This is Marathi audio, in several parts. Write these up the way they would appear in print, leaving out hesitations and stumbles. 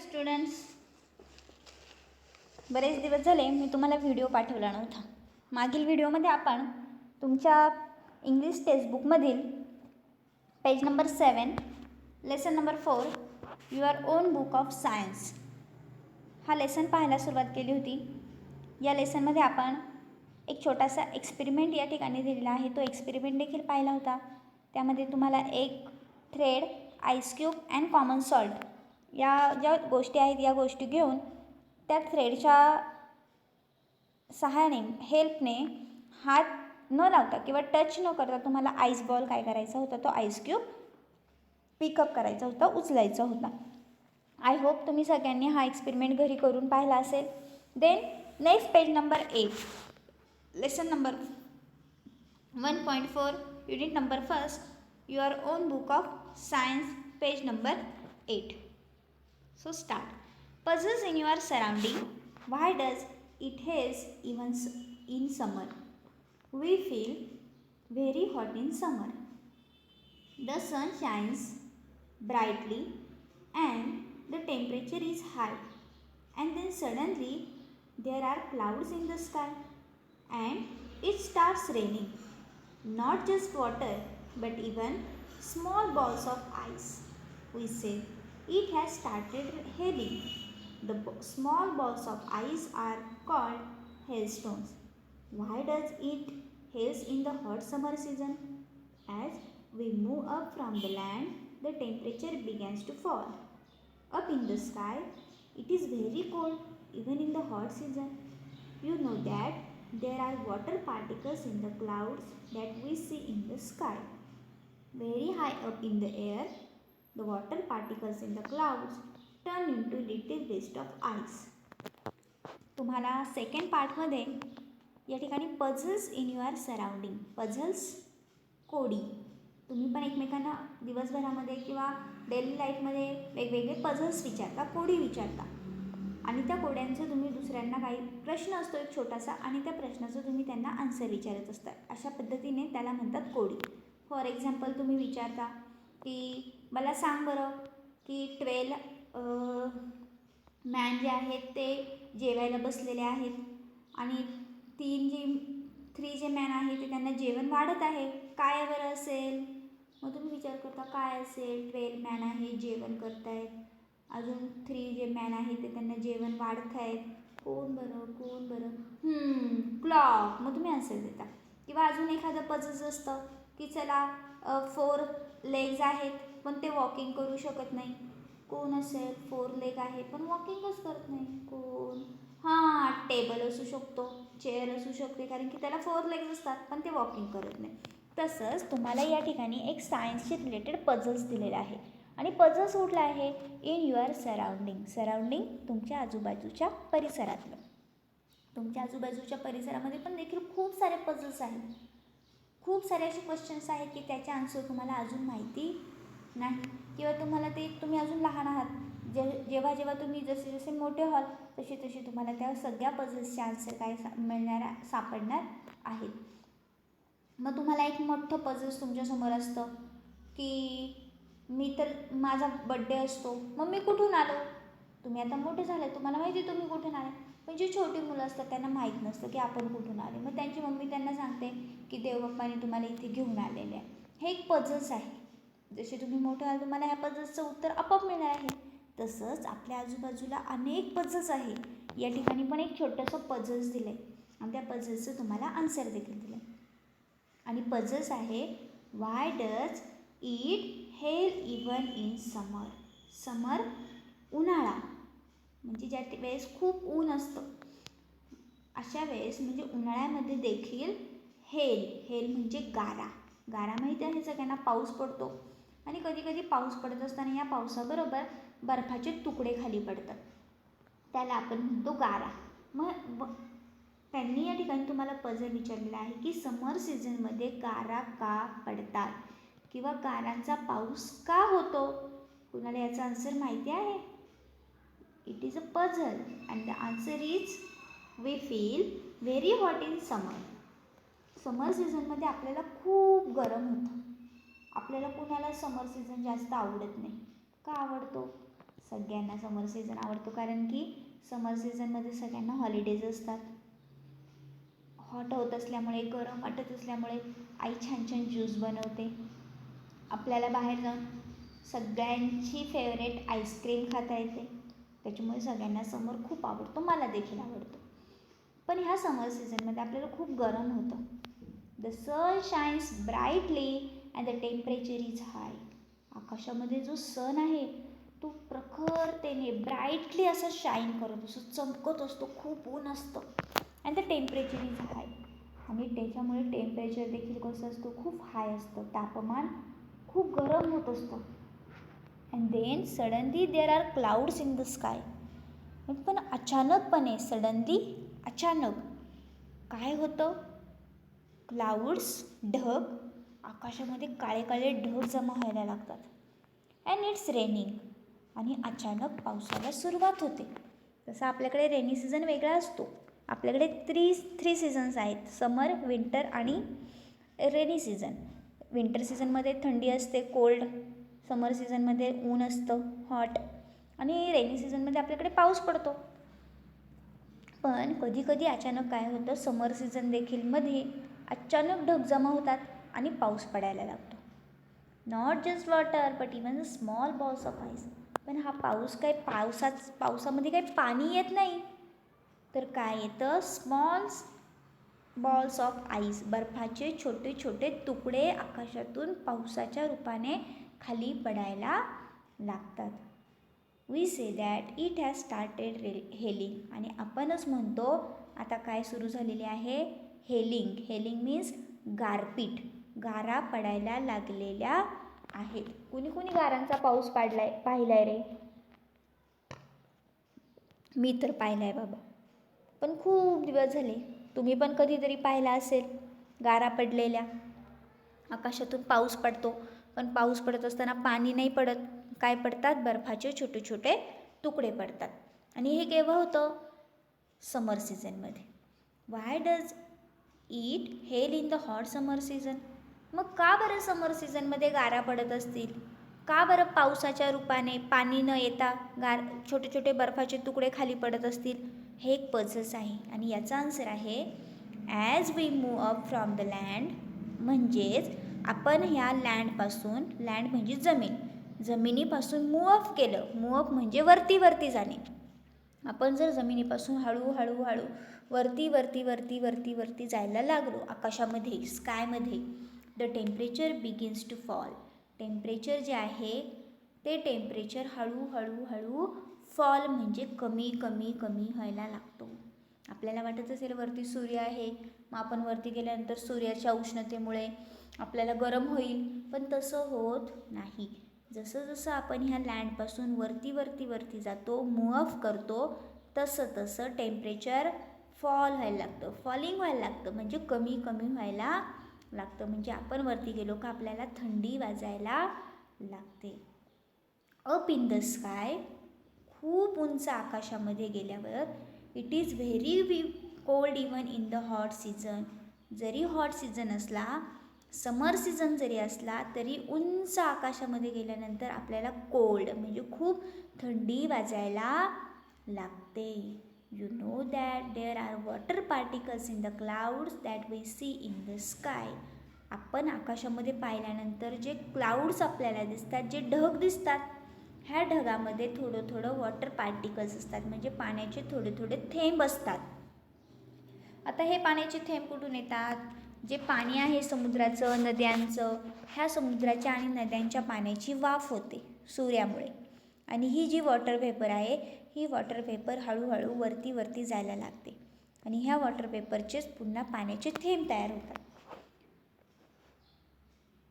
स्टुडंट्स, बरेच दिवस झाले मी तुम्हाला व्हिडिओ पाठवला नव्हता. मागील व्हिडिओमध्ये आपण तुमच्या इंग्लिश टेक्स्टबुकमधील page number 7 lesson number 4 your own book of science हा लेसन पाहायला सुरुवात केली होती. या लेसनमध्ये आपण एक छोटासा एक्सपेरिमेंट या ठिकाणी दिलेला आहे. तो एक्सपेरिमेंट देखील पाहिला होता. त्यामध्ये तुम्हाला एक thread, ice cube and common salt या ज्या गोष्टी आहेत या गोष्टी घेऊन त्या थ्रेडच्या सहाय्याने हेल्पने हात न लावता किंवा टच न करता तुम्हाला आईस बॉल काय करायचा होता, तो आईस क्यूब पिकअप करायचा होता, उचलायचा होता. आय होप तुम्ही सगळ्यांनी हा एक्सपेरिमेंट घरी करून पाहिला असेल. Then next page number 8 lesson number 1.4 unit number 1 your own book of science page number 8. So start. Puzzles in your surrounding. Why does it haze even in summer? We feel very hot in summer. The sun shines brightly and the temperature is high. And then suddenly there are clouds in the sky and it starts raining. Not just water but even small balls of ice. We say it has started hailing. The small balls of ice are called hailstones. Why does it hail in the hot summer season? As we move up from the land, the temperature begins to fall. Up in the sky, it is very cold even in the hot season. You know that there are water particles in the clouds that we see in the sky. Very high up in the air, the water particles in the clouds turn into little bits of ice. तुम्हाला सेकंड पार्टमध्ये या ठिकाणी puzzles in your surrounding, puzzles कोडी, तुम्ही पण एकमेकांना दिवसभरामध्ये किंवा डेली लाईफमध्ये वेगवेगळे पझल्स विचारता, कोडी विचारता आणि त्या कोड्यांचं तुम्ही दुसऱ्यांना काही प्रश्न असतो एक छोटासा आणि त्या प्रश्नाचं तुम्ही त्यांना आन्सर विचारत असता. अशा पद्धतीने त्याला म्हणतात कोडी. फॉर एक्झाम्पल तुम्ही विचारता की मला सांग बरं की 12 मॅन जे आहेत ते जेवायला बसलेले आहेत आणि 3 जे मॅन आहेत ते त्यांना जेवण वाढत आहे, काय बरं असेल? मग तुम्ही विचार करता काय असेल? 12 मॅन आहे, जेवण करत आहेत, अजून 3 जे मॅन आहेत ते त्यांना जेवण वाढत आहेत, कोण बरं? क्लॉक. मग तुम्ही आन्सर देता. किंवा अजून एखादं पझल्स असतं की चला 4 लेग्स आहेत पण ते वॉकिंग करू शकत नाही, कोण असेल? 4 लेग आहे पण वॉकिंगच करत नाही, कोण? टेबल असू शकतो, चेअर असू शकते, कारण की त्याला 4 लेग्स असतात पण ते वॉकिंग करत नाही. तसंच तुम्हाला या ठिकाणी एक सायन्सशी रिलेटेड पझल्स दिलेला आहे आणि पझल्स कुठला आहे? In your surrounding. सराउंडिंग तुमच्या आजूबाजूच्या परिसरातलं. तुमच्या आजूबाजूच्या परिसरामध्ये पण देखील खूप सारे पझल्स आहेत, खूप सारे असे क्वेश्चन्स आहेत की त्याचे आन्सर तुम्हाला अजून माहिती नाही किंवा तुम्ही अजून लहान आहात. जेव्हा तुम्ही जसे मोठे व्हाल तसे तुम्हाला त्या सगळ्या पझल्सचे आन्सर काय सापडणार आहेत. मग तुम्हाला एक मोठं पझल्स तुमच्यासमोर असतं की माझा बड्डे असतो, मग मी कुठून आलो? तुम्ही आता मोठे झाले, तुम्हाला माहिती आहे तुम्ही कुठून आले, पण जी छोटी मुलं असतात त्यांना माहीत नसतं की आपण कुठून आले. मग त्यांची मम्मी त्यांना सांगते की देवबाप्पाने तुम्हाला इथे घेऊन आलेले आहे. हे एक पझल्स आहे. जसे तुम्ही मोठे व्हाल तुम्हाला ह्या पझल्सचं उत्तर आपोआप मिळणार आहे. तसंच आपल्या आजूबाजूला अनेक पझल्स आहे. या ठिकाणी पण एक छोटंसं पझल्स दिलं आहे आणि त्या पझल्सचं तुम्हाला आन्सर देखील दिलं आहे. आणि पझल्स आहे why does it hail even in summer. Summer उन्हाळा म्हणजे ज्या वेळेस खूप ऊन असतं अशा वेळेस म्हणजे उन्हाळ्यामध्ये देखील हेल म्हणजे गारा माहिती आहे सगळ्यांना. पाऊस पडतो आणि कधी पाऊस पडत असताना या पावसाबरोबर बर्फाचे तुकडे खाली पडतात, त्याला आपण म्हणतो गारा. मग त्यांनी या ठिकाणी तुम्हाला पझल विचारलेला आहे की समर सीझनमध्ये गारा का पडतात किंवा गारांचा पाऊस का होतो? कुणाला याचा आन्सर माहिती आहे? It is a puzzle and the answer is we feel very hot in summer. Summer सीझनमध्ये आपल्याला खूप गरम होतं. आपल्याला कुणाला समर सीझन जास्त आवडत नाही. का आवडतो? सगळ्यांना समर सीझन आवडतो कारण की समर सीझनमध्ये सगळ्यांना हॉलिडेज असतात. हॉट होत असल्यामुळे, गरम वाटत असल्यामुळे आई छान छान ज्यूस बनवते. आपल्याला बाहेर जाऊन सगळ्यांची फेवरेट आईस्क्रीम खाता येते. त्याच्यामुळे सगळ्यांना समर खूप आवडतो, मला देखील आवडतो. पण ह्या समर सीझनमध्ये आपल्याला खूप गरम होतं. The sun shines brightly and the temperature is high. आकाशामध्ये जो सन आहे तो प्रखरतेने ब्राईटली असं शाईन करत असतो, चमकत असतो, खूप ऊन असतं. अँड द टेम्परेचर इज हाय. आणि त्याच्यामुळे टेम्परेचर देखील कसं असतं, खूप हाय असतं, तापमान खूप गरम होत असतं. And then suddenly there are clouds in the sky. पण अचानकपणे, सडनली, अचानक काय होतं, क्लाउड्स, ढग, आकाशामध्ये काळे काळे ढग जमा व्हायला लागतात. And it's raining. आणि अचानक पावसाला सुरुवात होते. तसं आपल्याकडे रेनी सीझन वेगळा असतो. आपल्याकडे थ्री सीझन्स आहेत, समर, विंटर आणि रेनी सीझन. विंटर सीझनमध्ये थंडी असते, कोल्ड. समर सीझनमध्ये ऊन असतं, हॉट. आणि रेनी सीझनमध्ये आपल्याकडे पाऊस पडतो. पण कधी कधी अचानक काय होतं, समर सीझन देखील मध्ये अचानक ढग जमा होतात आणि पाऊस पडायला लागतो. Not just water but even the small balls of ice. पण हा पाऊस काय, पावसामध्ये काही पाणी येत नाही, तर काय येतं, स्मॉल बॉल्स ऑफ आईस, बर्फाचे छोटे छोटे तुकडे आकाशातून पावसाच्या रूपाने खाली पडायला लागतात. We say that it has started hailing. आणि आपणच म्हणतो आता काय सुरू झालेले आहे, हेलिंग. हेलिंग मीन्स गारपीट, गारा पडायला लागलेल्या आहेत. कुणी कुणी गारांचा पाऊस पाहिलाय रे? मी तर पाहिलाय बाबा, पण खूप दिवस झाले. तुम्ही पण कधीतरी पाहिला असेल गारा पडलेल्या. आकाशातून पाऊस पडतो, पण पाऊस पडत असताना पाणी नाही पडत, काय पडतात, बर्फाचे छोटे छोटे तुकडे पडतात. आणि हे केव्हा होतं, समर सीझनमध्ये. Y does it Hale in the hot summer season. मग का बरं समर सीझनमध्ये गारा पडत असतील, का बरं पावसाच्या रूपाने पाणी न येता छोटे छोटे बर्फाचे तुकडे खाली पडत असतील, हे एक पझल्स आहे. आणि याचा आन्सर आहे, as we move up from the land. म्हणजेच आपण ह्या लँडपासून, लँड म्हणजे जमीन, जमिनीपासून मूव अप केलं. मूव अप म्हणजे वरती वरती जाणे. आपण जर जमिनीपासून हळूहळू हळू वरती वरती वरती वरती वरती जायला लागलो आकाशामध्ये, स्कायमध्ये, the temperature begins to fall. Temperature जे आहे ते टेम्परेचर हळूहळू हळू फॉल म्हणजे कमी कमी कमी व्हायला लागतो. आपल्याला वाटत असेल वरती सूर्य आहे, मग आपण वरती गेल्यानंतर सूर्याच्या उष्णतेमुळे आपल्याला गरम होईल, पण तसं होत नाही. जसं जसं आपण ह्या लँडपासून वरती वरती वरती जातो, मूव अप करतो, तसं तसं टेम्परेचर फॉल व्हायला लागतं, फॉलिंग व्हायला लागतं, म्हणजे कमी कमी व्हायला लागतं. म्हणजे आपण वरती गेलो का आपल्याला थंडी वाजायला लागते. अप इन द स्काय, खूप उंच आकाशामध्ये गेल्यावर, it is very cold even in the hot season. जरी हॉट सीझन असला, समर सीझन जरी असला, तरी उंच आकाशामध्ये गेल्यानंतर आपल्याला कोल्ड म्हणजे खूप थंडी वाजायला लागते. You know that there are water particles in the clouds that we see in the sky. आपण आकाशामध्ये पाहिल्यानंतर जे क्लाउड्स आपल्याला दिसतात, जे ढग दिसतात, ह्या ढगामध्ये थोडं थोडं वॉटर पार्टिकल्स असतात, म्हणजे पाण्याचे थोडे थोडे थेंब असतात. आता हे पाण्याचे थेंब कुठून येतात, जे पाणी आहे समुद्राचं, नद्यांचं, ह्या समुद्राच्या आणि नद्यांच्या पाण्याची वाफ होते सूर्यामुळे. आणि ही जी वॉटर वेपर आहे, ही वॉटर वेपर हळूहळू वरती वरती जायला लागते आणि ह्या वॉटर वेपरचेच पुन्हा पाण्याचे थेंब तयार होतात.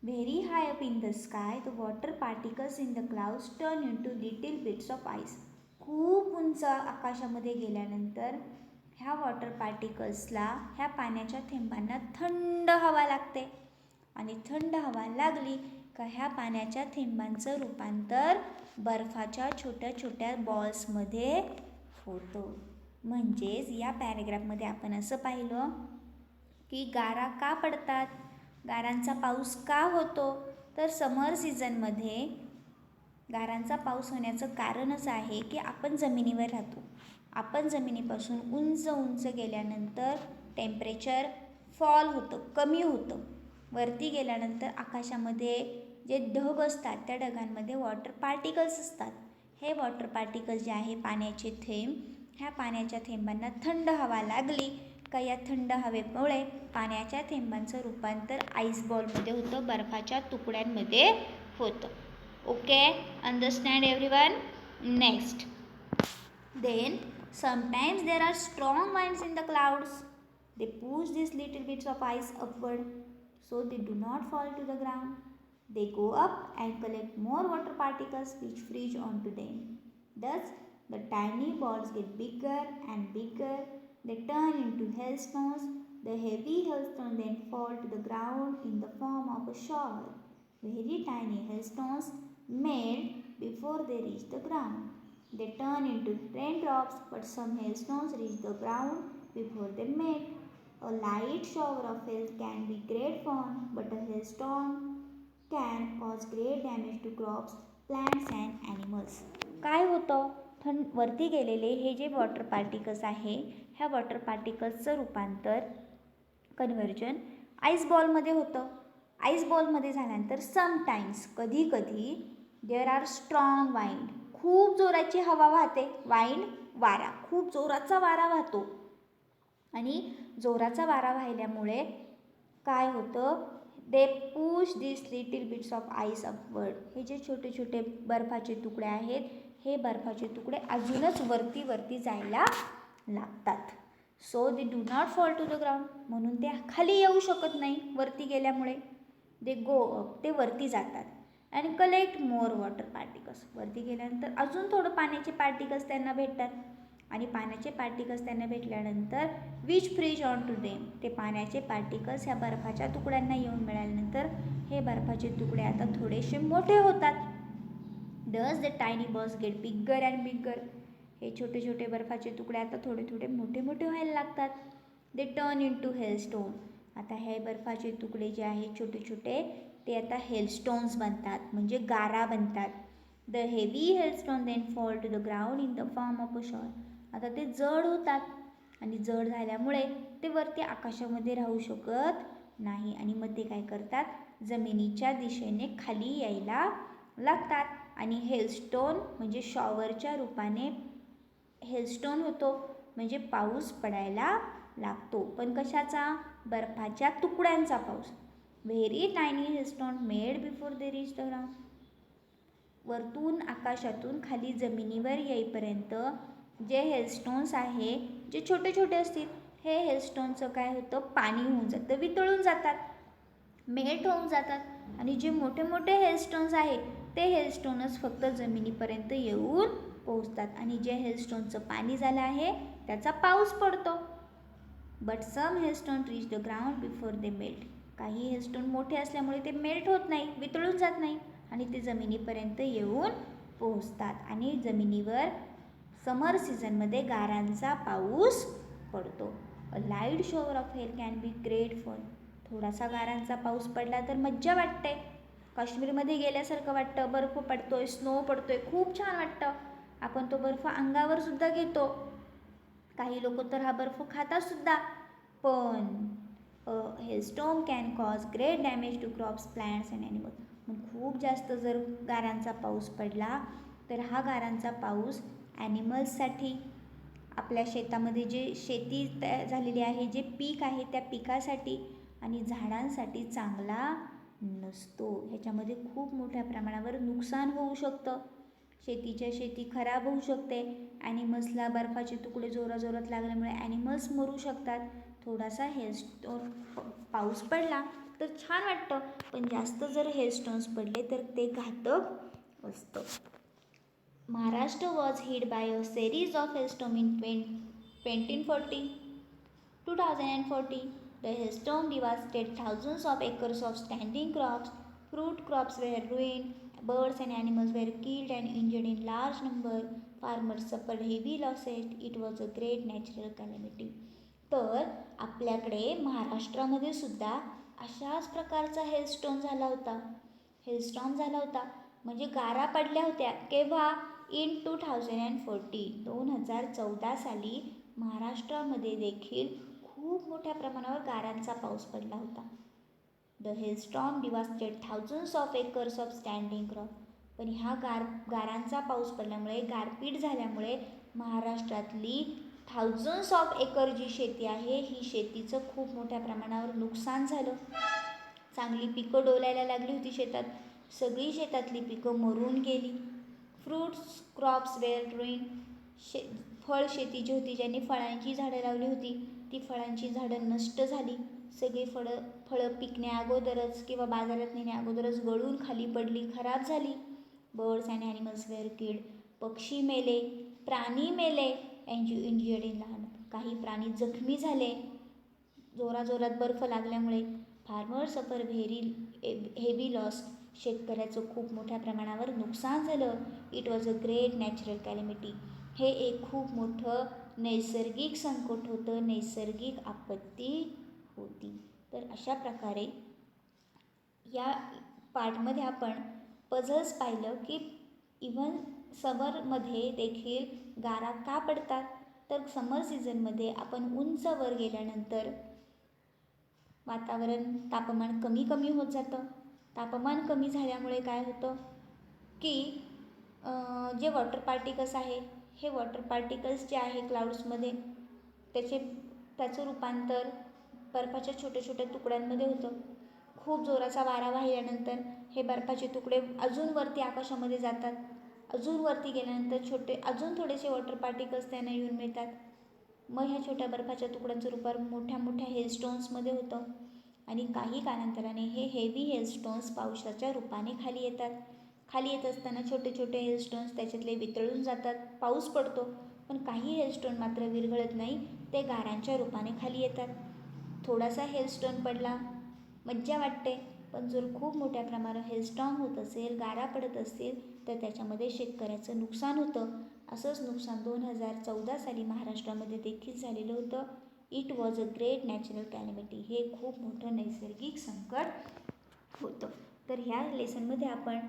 Very high up in the sky the water particles in the clouds turn into little bits of ice. खूप उंच आकाशामध्ये गेल्यानंतर ह्या वॉटर पार्टिकल्सला, ह्या पाण्याच्या थेंबांना थंड हवा लागते आणि थंड हवा लागली का ह्या पाण्याच्या थेंबांचं रूपांतर बर्फाच्या छोट्या छोट्या बॉल्समध्ये होतं. म्हणजेच या पॅरेग्राफमध्ये आपण असं पाहिलं की गारा का पडतात, गारांचा पाऊस का होतो, तर समर सीझनमध्ये गारांचा पाऊस होण्याचं कारण असं आहे की आपण जमिनीवर राहतो. आपण जमिनीपासून उंच उंच गेल्यानंतर टेम्परेचर फॉल होतं, कमी होतं. वरती गेल्यानंतर आकाशामध्ये जे ढग असतात त्या ढगांमध्ये वॉटर पार्टिकल्स असतात. हे वॉटर पार्टिकल्स जे आहे पाण्याचे थेंब, ह्या पाण्याच्या थेंबांना थंड हवा लागली का या थंड हवेमुळे पाण्याच्या थेंबांचं रूपांतर आईस बॉलमध्ये होतं, बर्फाच्या तुकड्यांमध्ये होतं. Okay, understand everyone? Next, then sometimes there are strong winds in the clouds. They push these little bits of ice upward so they do not fall to the ground. They go up and collect more water particles which freeze onto them. Thus the tiny balls get bigger and bigger. They turn into hailstones. The heavy hailstones then fall to the ground in the form of a shower. Very tiny hailstones melt before they reach the ground. They turn into raindrops, but some hailstones reach the ground before they melt. A light shower of hail can be great fun, but a hailstorm can cause great damage to crops, plants and animals. काय होतं? वरती गेलेले हे जे वॉटर पार्टिकल्स आहे, ह्या वॉटर पार्टिकल्सचं रूपांतर कन्व्हर्जन आईस बॉलमध्ये होतं. आईस बॉलमध्ये झाल्यानंतर समटाईम्स कधी देअर आर स्ट्रॉंग वाइंड, खूप जोराची हवा वाहते. वाइंड वारा, खूप जोराचा वारा वाहतो आणि जोराचा वारा वाहिल्यामुळे काय होतं, they push this little bits of ice upward. हे जे छोटे छोटे बर्फाचे तुकडे आहेत, हे बर्फाचे तुकडे अजूनच वरती जायला लागतात. So they do not fall to the ground, म्हणून ते खाली येऊ शकत नाही वरती गेल्यामुळे. दे गो अप, ते वरती जातात. आणि कलेक्ट मोर वॉटर पार्टिकल्स, वरती गेल्यानंतर अजून थोडं पाण्याचे पार्टिकल्स त्यांना भेटतात. आणि पाण्याचे पार्टिकल्स त्यांना भेटल्यानंतर which freeze on to them, ते पाण्याचे पार्टिकल्स ह्या बर्फाच्या तुकड्यांना येऊन मिळाल्यानंतर हे बर्फाचे तुकडे आता थोडेसे मोठे होतात. Thus the tiny balls get bigger and bigger, हे छोटे छोटे बर्फाचे तुकडे आता थोडे मोठे व्हायला लागतात. They turn into hailstone, आता हे बर्फाचे तुकडे जे आहेत छोटे छोटे ते आता हेलस्टोन्स बनतात, म्हणजे गारा बनतात. The heavy hailstone then fall to the ground in the form of a shower, आता ते जड होतात आणि जड झाल्यामुळे ते वरती आकाशामध्ये राहू शकत नाही आणि मग ते काय करतात, जमिनीच्या दिशेने खाली यायला लागतात. आणि हेलस्टोन म्हणजे शॉवरच्या रूपाने हेलस्टोन होतो, म्हणजे पाऊस पडायला लागतो. पण कशाचा? बर्फाच्या तुकड्यांचा पाऊस. Very tiny hailstone made before they reach the ground, वरतून आकाशातून खाली जमिनीवर येईपर्यंत जे हेलस्टोन्स आहे, जे छोटे छोटे असतील, हे हेलस्टोनचं काय होतं, पाणी होऊन जातं, वितळून जातात, मेल्ट होऊन जातात. आणि जे मोठे मोठे हेलस्टोन्स आहे ते हेलस्टोनच फक्त जमिनीपर्यंत येऊन पोहोचतात. आणि जे हेलस्टोनचं पाणी झालं आहे त्याचा पाऊस पडतो. But some hailstone reach the ground before they melt, काही हेलस्टोन मोठे असल्यामुळे ते मेल्ट होत नाही, वितळून जात नाही आणि ते जमिनीपर्यंत येऊन पोहोचतात. आणि जमिनीवर समर सीझनमध्ये गारांचा पाऊस पडतो. A light shower of hail can be great fun, थोडासा गारांचा पाऊस पडला तर मज्जा वाटते, काश्मीरमध्ये गेल्यासारखं वाटतं, बर्फ पडतोय, स्नो पडतोय, खूप छान वाटतं. आपण तो बर्फ अंगावर सुद्धा घेतो, काही लोक तर हा बर्फ खातात सुद्धा. पण hailstorm can cause great damage to crops, plants and animals, मग खूप जास्त जर गारांचा पाऊस पडला तर हा गारांचा पाऊस ॲनिमल्ससाठी, आपल्या शेतामध्ये जे शेती झालेली आहे, जे पीक आहे त्या पिकासाठी आणि झाडांसाठी चांगला नसतो. ह्याच्यामध्ये खूप मोठ्या प्रमाणावर नुकसान होऊ शकतं, शेती खराब होऊ शकते. ॲनिमल्सला बर्फाचे तुकडे जोरात लागल्यामुळे ॲनिमल्स मरू शकतात. थोडासा हेलस्टोन पाऊस पडला तर छान वाटतं, पण जास्त जर हेलस्टोन्स पडले तर ते घातक असतं. Maharashtra was hit by a series of hailstorm in 2040. The hailstorm devastated thousands of acres of standing crops. Fruit crops were ruined. Birds and animals were killed and injured in large number. Farmers suffered heavy losses. It was a great natural calamity. तर आपल्याकडे महाराष्ट्रामध्ये सुद्धा अशाच प्रकारचा हेलस्टॉर्म झाला होता. म्हणजे गारा पडल्या होत्या केव्हा इन 2014 2014 साली महाराष्ट्रामध्ये देखील खूप मोठ्या प्रमाणावर गारांचा पाऊस पडला होता. The hailstorm devastated thousands of acres of standing crop. पण ह्या गारांचा पाऊस पडल्यामुळे गारपीट झाल्यामुळे महाराष्ट्रातली थाउजंड्स ऑफ एकर जी शेती आहे ही शेतीचं खूप मोठ्या प्रमाणावर नुकसान झालं. चांगली पिकं डोलायला लागली होती शेतात, सगळी शेतातली पिकं मरून गेली. Fruits crops were ruin. फळ शेती जी होती, ज्यांनी फळांची झाडं लावली होती ती फळांची झाडं नष्ट झाली. सगळी फळं पिकण्या अगोदरच किंवा बाजारात नेण्या अगोदरच गळून खाली पडली, खराब झाली. Birds and animals were killed. पक्षी मेले, प्राणी मेले. इंज्युअर्ड इन लहान. काही प्राणी जखमी झाले जोराजोरात बर्फ लागल्यामुळे. फार्मर सफर हेवी लॉस. शेतकऱ्याचं खूप मोठ्या प्रमाणावर नुकसान झालं. It was a great natural calamity. हे एक खूप मोठं नैसर्गिक संकट होतं, नैसर्गिक आपत्ती होती. तर अशा प्रकारे या पार्टमध्ये आपण पझल्स पाहिलं की इव्हन समरमध्ये देखील गारा का पडतात. तर समर सीझनमध्ये आपण उंच वर गेल्यानंतर वातावरण तापमान कमी कमी होत जातं. तापमान कमी झाल्यामुळे काय होतं की जे वॉटर पार्टिकल्स आहे हे वॉटर पार्टिकल्स जे आहे क्लाउड्समध्ये त्याचं रूपांतर बर्फाच्या छोट्या छोट्या तुकड्यांमध्ये होतं. खूप जोराचा वारा वाहिल्यानंतर हे बर्फाचे तुकडे अजून वरती आकाशामध्ये जातात. अजून वरती गेल्यानंतर अजून थोडेसे वॉटर पार्टिकल्स त्यांना येऊन मिळतात. मग ह्या छोट्या बर्फाच्या तुकड्यांचं रूपांतर मोठ्या मोठ्या हेलस्टोन्समध्ये होतं आणि काही कालांतराने हे हेवी हेलस्टोन्स पावसाच्या रूपाने खाली येतात. खाली येत असताना छोटे छोटे हेलस्टोन्स त्याच्यातले वितळून जातात, पाऊस पडतो. पण काही हेलस्टोन मात्र विरघळत नाही, ते गारांच्या रूपाने खाली येतात. थोडासा हेलस्टोन पडला, मज्जा वाटते, पण जर खूप मोठ्या प्रमाणात हेलस्टॉर्म होत असेल, गारा पडत असतील तर त्याच्यामध्ये शेतकऱ्याचं नुकसान होतं. असंच नुकसान 2014 साली महाराष्ट्रामध्ये देखील झालेलं होतं. It was a great natural calamity. हे खूप मोठं नैसर्गिक संकट होतं. तर ह्या लेसनमध्ये आपण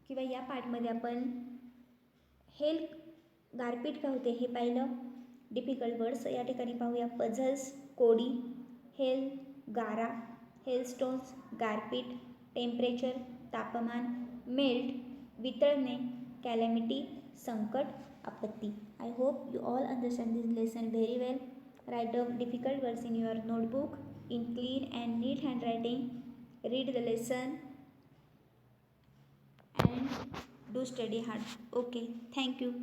किंवा या पार्टमध्ये आपण गारपीट काय होते हे पाहिलं. डिफिकल्ट वर्ड्स या ठिकाणी पाहूया. पझल्स, कोडी, हेल, गारा, हेलस्टोन्स, गारपीट, टेम्परेचर, तापमान, मेल्ट, वितळणे, कॅलॅमिटी, संकट, आपत्ती. I hope you all understand this lesson very well. Write down difficult words in your notebook in clean and neat handwriting. Read the lesson and do study hard. Okay, thank you.